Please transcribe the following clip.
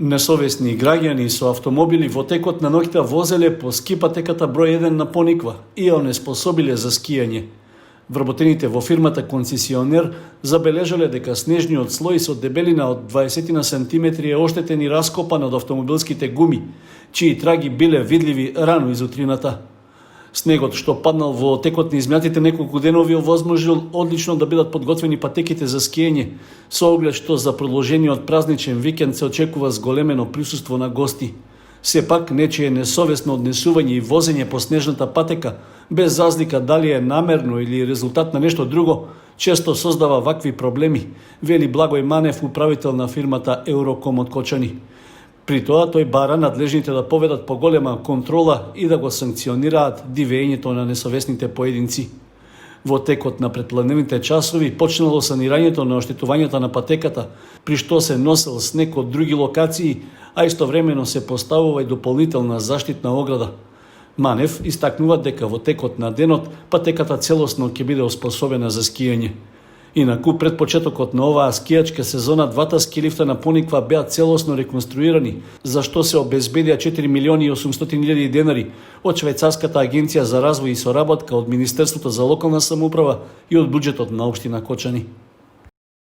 Несовесни граѓани со автомобили во текот на ноќта возеле по ски патеката број 1 на Пониква и ја онеспособиле за скијање. Вработените во фирмата концесионер забележале дека снежниот слој со дебелина од 20 на сантиметри е оштетен и раскопан од автомобилските гуми, чии траги биле видливи рано изутрината. Снегот што паднал во текот на изминатите неколку денови овозможил одлично да бидат подготвени патеките за скијање, со оглед што за продолжениот празничен викенд се очекува зголемено присуство на гости. Сепак, нечие несовесно однесување и возење по снежната патека, без разлика дали е намерно или резултат на нешто друго, често создава вакви проблеми, вели Благој Манев, управител на фирмата Евроком од Кочани. При тоа тој бара надлежните да поведат поголема контрола и да го санкционираат дивењето на несовесните поединци. Во текот на предпладневните часови почнало санирањето на оштетувањата на патеката, при што се носел снег од други локации, а истовремено се поставува и дополнителна заштитна ограда. Манев истакнува дека во текот на денот патеката целосно ќе биде оспособена за скијање. Инаку, пред почетокот на оваа скијачка сезона, двата ски лифта на Пониква беа целосно реконструирани, за што се обезбедија 4.800.000 денари од Швајцарската агенција за развој и соработка, од Министерството за локална самоуправа и од буџетот на општина Кочани.